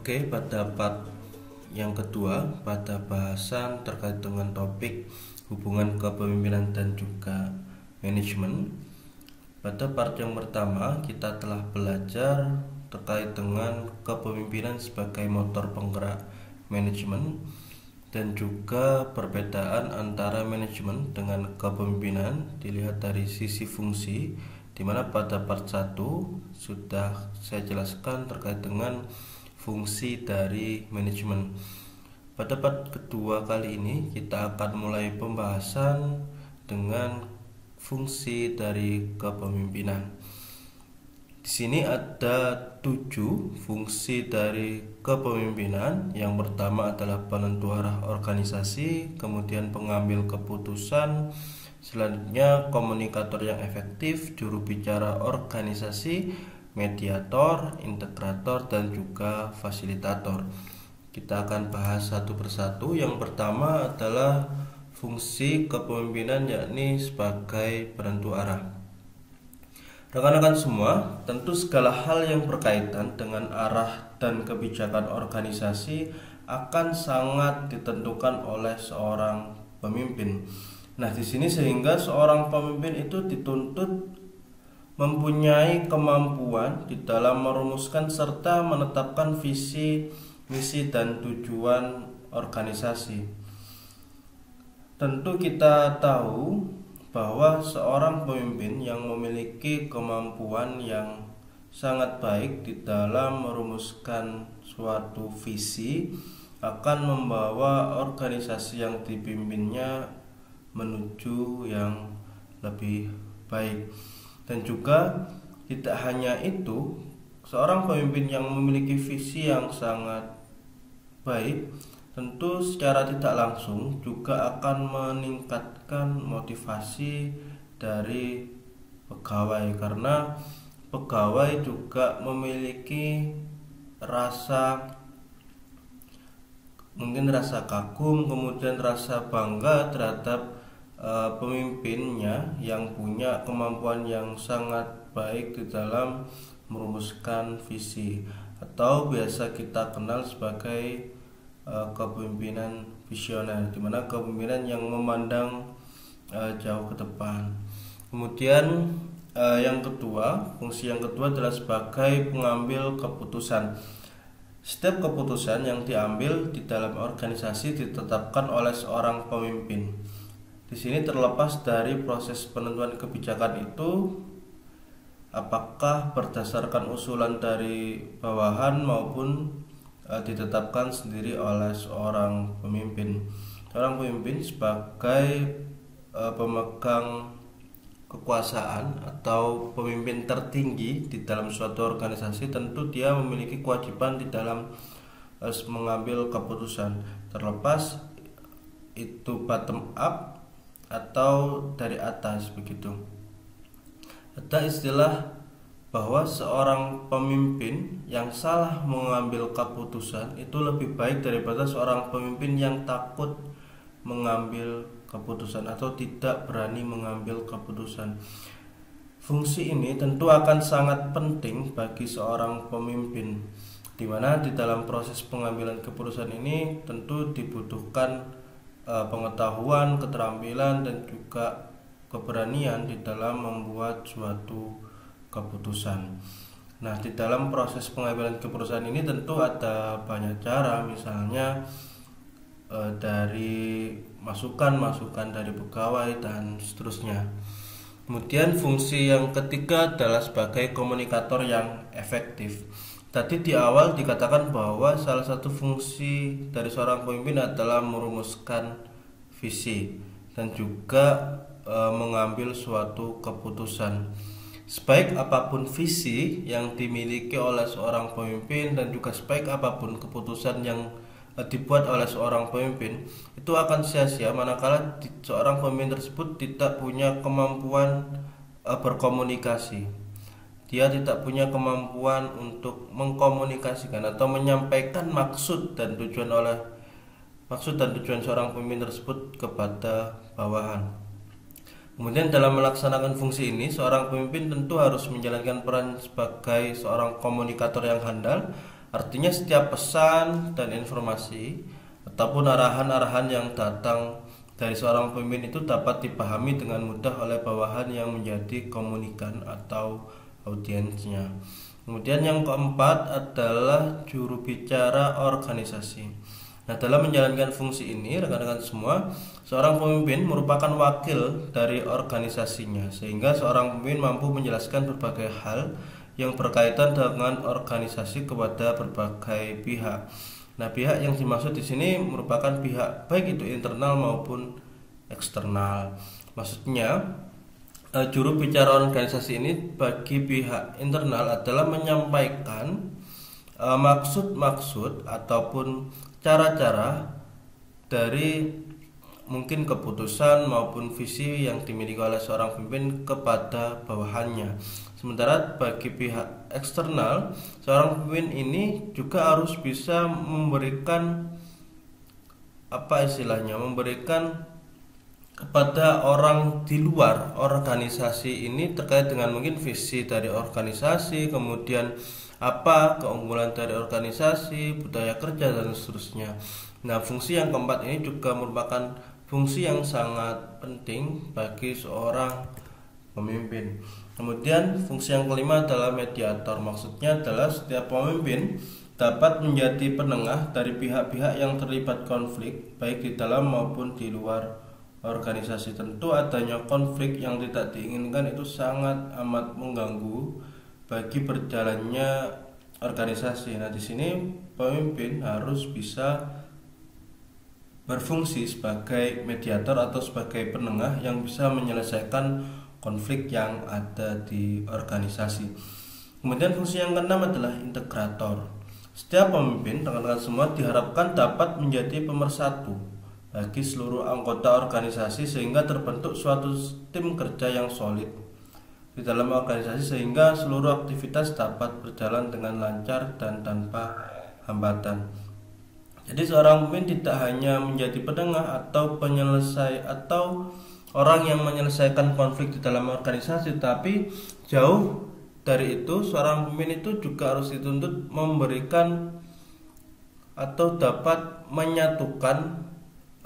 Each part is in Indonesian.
Oke, pada part yang kedua, pada bahasan terkait dengan topik hubungan kepemimpinan dan juga manajemen. Pada part yang pertama, kita telah belajar terkait dengan kepemimpinan sebagai motor penggerak manajemen dan juga perbedaan antara manajemen dengan kepemimpinan dilihat dari sisi fungsi, di mana pada part 1 sudah saya jelaskan terkait dengan fungsi dari manajemen. Pada part kedua kali ini kita akan mulai pembahasan dengan fungsi dari kepemimpinan. Di sini ada 7 fungsi dari kepemimpinan. Yang pertama adalah penentu arah organisasi, kemudian pengambil keputusan, selanjutnya komunikator yang efektif, juru bicara organisasi, mediator, integrator, dan juga fasilitator. Kita akan bahas satu persatu. Yang pertama adalah fungsi kepemimpinan, yakni sebagai penentu arah. Rekan-rekan semua, tentu segala hal yang berkaitan dengan arah dan kebijakan organisasi akan sangat ditentukan oleh seorang pemimpin. Nah, di sini sehingga seorang pemimpin itu dituntut mempunyai kemampuan di dalam merumuskan serta menetapkan visi, misi, dan tujuan organisasi. Tentu kita tahu bahwa seorang pemimpin yang memiliki kemampuan yang sangat baik di dalam merumuskan suatu visi akan membawa organisasi yang dipimpinnya menuju yang lebih baik. Dan juga tidak hanya itu, seorang pemimpin yang memiliki visi yang sangat baik tentu secara tidak langsung juga akan meningkatkan motivasi dari pegawai, karena pegawai juga memiliki mungkin rasa kagum, kemudian rasa bangga terhadap pemimpinnya yang punya kemampuan yang sangat baik di dalam merumuskan visi, atau biasa kita kenal sebagai kepemimpinan visioner, di mana kepemimpinan yang memandang jauh ke depan. Kemudian yang kedua, fungsi yang kedua adalah sebagai pengambil keputusan. Setiap keputusan yang diambil di dalam organisasi ditetapkan oleh seorang pemimpin. Di sini terlepas dari proses penentuan kebijakan itu apakah berdasarkan usulan dari bawahan maupun ditetapkan sendiri oleh seorang pemimpin. Seorang pemimpin sebagai pemegang kekuasaan atau pemimpin tertinggi di dalam suatu organisasi, tentu dia memiliki kewajiban di dalam mengambil keputusan, terlepas itu bottom up atau dari atas begitu. Ada istilah bahwa seorang pemimpin yang salah mengambil keputusan itu lebih baik daripada seorang pemimpin yang takut mengambil keputusan atau tidak berani mengambil keputusan. Fungsi ini tentu akan sangat penting bagi seorang pemimpin, di mana di dalam proses pengambilan keputusan ini tentu dibutuhkan pengetahuan, keterampilan, dan juga keberanian di dalam membuat suatu keputusan. Nah, di dalam proses pengambilan keputusan ini tentu ada banyak cara, misalnya dari masukan dari pegawai dan seterusnya. Kemudian fungsi yang ketiga adalah sebagai komunikator yang efektif. Tadi di awal dikatakan bahwa salah satu fungsi dari seorang pemimpin adalah merumuskan visi dan juga mengambil suatu keputusan. Sebaik apapun visi yang dimiliki oleh seorang pemimpin dan juga sebaik apapun keputusan yang dibuat oleh seorang pemimpin, itu akan sia-sia manakala seorang pemimpin tersebut tidak punya kemampuan berkomunikasi. Dia tidak punya kemampuan untuk mengkomunikasikan atau menyampaikan maksud dan tujuan seorang pemimpin tersebut kepada bawahan. Kemudian dalam melaksanakan fungsi ini, seorang pemimpin tentu harus menjalankan peran sebagai seorang komunikator yang handal Artinya setiap pesan dan informasi ataupun arahan-arahan yang datang dari seorang pemimpin itu dapat dipahami dengan mudah oleh bawahan yang menjadi komunikan atau audiensnya. Kemudian yang keempat adalah juru bicara organisasi. Nah, dalam menjalankan fungsi ini, rekan-rekan semua, seorang pemimpin merupakan wakil dari organisasinya, sehingga seorang pemimpin mampu menjelaskan berbagai hal yang berkaitan dengan organisasi kepada berbagai pihak. Nah, pihak yang dimaksud di sini merupakan pihak baik itu internal maupun eksternal. Maksudnya, juru bicara organisasi ini bagi pihak internal adalah menyampaikan maksud-maksud ataupun cara-cara dari mungkin keputusan maupun visi yang dimiliki oleh seorang pemimpin kepada bawahannya. Sementara bagi pihak eksternal, seorang pemimpin ini juga harus bisa memberikan memberikan kepada orang di luar organisasi ini terkait dengan mungkin visi dari organisasi, kemudian apa keunggulan dari organisasi, budaya kerja dan seterusnya. Nah, fungsi yang keempat ini juga merupakan fungsi yang sangat penting bagi seorang pemimpin. Kemudian fungsi yang kelima adalah mediator. Maksudnya adalah setiap pemimpin dapat menjadi penengah dari pihak-pihak yang terlibat konflik baik di dalam maupun di luar organisasi. Tentu adanya konflik yang tidak diinginkan itu sangat amat mengganggu bagi berjalannya organisasi. Nah, di sini pemimpin harus bisa berfungsi sebagai mediator atau sebagai penengah yang bisa menyelesaikan konflik yang ada di organisasi. Kemudian fungsi yang keenam adalah integrator. Setiap pemimpin, rekan-rekan semua, diharapkan dapat menjadi pemersatu bagi seluruh anggota organisasi sehingga terbentuk suatu tim kerja yang solid di dalam organisasi sehingga seluruh aktivitas dapat berjalan dengan lancar dan tanpa hambatan. Jadi seorang pemimpin tidak hanya menjadi penengah atau penyelesai atau orang yang menyelesaikan konflik di dalam organisasi, tapi jauh dari itu seorang pemimpin itu juga harus dituntut memberikan atau dapat menyatukan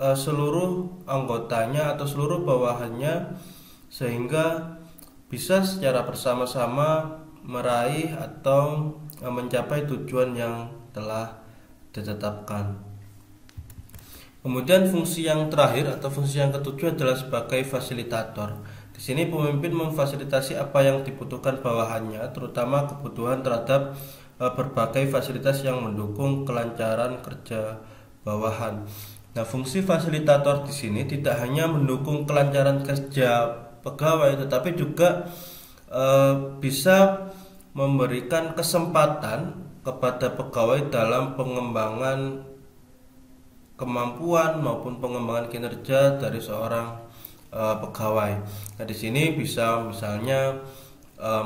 seluruh anggotanya atau seluruh bawahannya sehingga bisa secara bersama-sama meraih atau mencapai tujuan yang telah ditetapkan. Kemudian fungsi yang terakhir atau fungsi yang ketujuh adalah sebagai fasilitator. Di sini pemimpin memfasilitasi apa yang dibutuhkan bawahannya, terutama kebutuhan terhadap berbagai fasilitas yang mendukung kelancaran kerja bawahan. Nah, fungsi fasilitator di sini tidak hanya mendukung kelancaran kerja pegawai, tetapi juga bisa memberikan kesempatan kepada pegawai dalam pengembangan kemampuan maupun pengembangan kinerja dari seorang pegawai. Nah, di sini bisa misalnya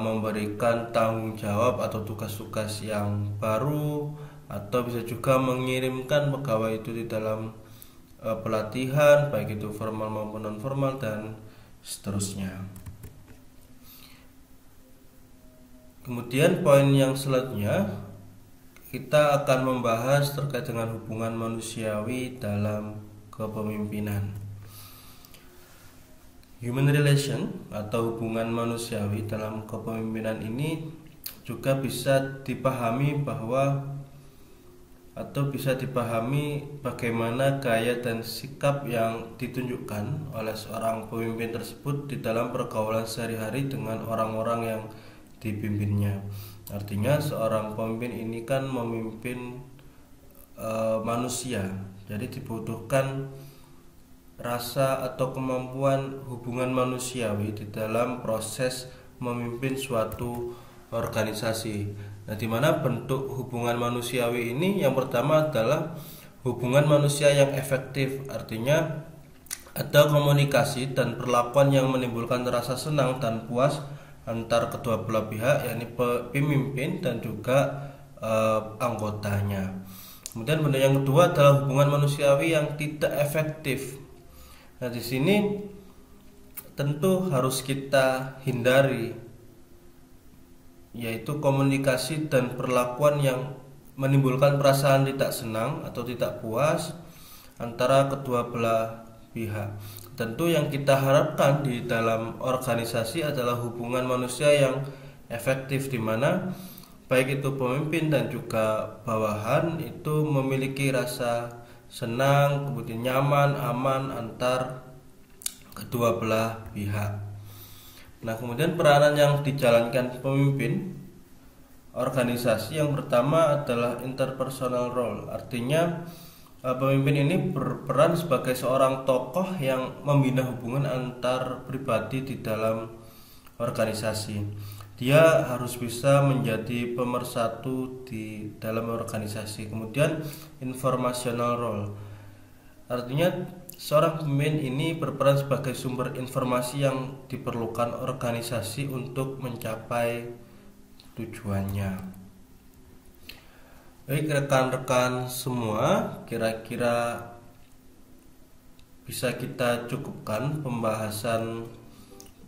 memberikan tanggung jawab atau tugas-tugas yang baru, atau bisa juga mengirimkan pegawai itu di dalam pelatihan baik itu formal maupun non formal dan seterusnya. Kemudian poin yang selanjutnya kita akan membahas terkait dengan hubungan manusiawi dalam kepemimpinan. Human relation atau hubungan manusiawi dalam kepemimpinan ini juga bisa dipahami bagaimana gaya dan sikap yang ditunjukkan oleh seorang pemimpin tersebut di dalam pergaulan sehari-hari dengan orang-orang yang dipimpinnya. Artinya seorang pemimpin ini kan memimpin manusia, jadi dibutuhkan rasa atau kemampuan hubungan manusiawi di dalam proses memimpin suatu organisasi. Nah, di mana bentuk hubungan manusiawi ini yang pertama adalah hubungan manusia yang efektif, artinya ada komunikasi dan perlakuan yang menimbulkan rasa senang dan puas antar kedua belah pihak, yakni pemimpin dan juga anggotanya. Kemudian bentuk yang kedua adalah hubungan manusiawi yang tidak efektif. Nah, di sini tentu harus kita hindari, yaitu komunikasi dan perlakuan yang menimbulkan perasaan tidak senang atau tidak puas antara kedua belah pihak. Tentu yang kita harapkan di dalam organisasi adalah hubungan manusia yang efektif, di mana baik itu pemimpin dan juga bawahan itu memiliki rasa senang, kemudian nyaman, aman antar kedua belah pihak. Nah, kemudian peranan yang dijalankan pemimpin organisasi yang pertama adalah interpersonal role. Artinya pemimpin ini berperan sebagai seorang tokoh yang membina hubungan antar pribadi di dalam organisasi. Dia harus bisa menjadi pemersatu di dalam organisasi. Kemudian informational role, artinya seorang pemimpin ini berperan sebagai sumber informasi yang diperlukan organisasi untuk mencapai tujuannya. Baik rekan-rekan semua, kira-kira bisa kita cukupkan pembahasan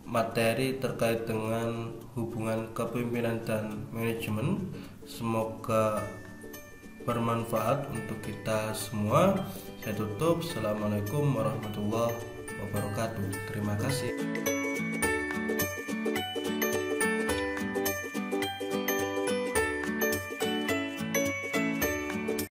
materi terkait dengan hubungan kepemimpinan dan manajemen. Semoga bermanfaat untuk kita semua. Saya tutup. Assalamualaikum warahmatullahi wabarakatuh. Terima kasih.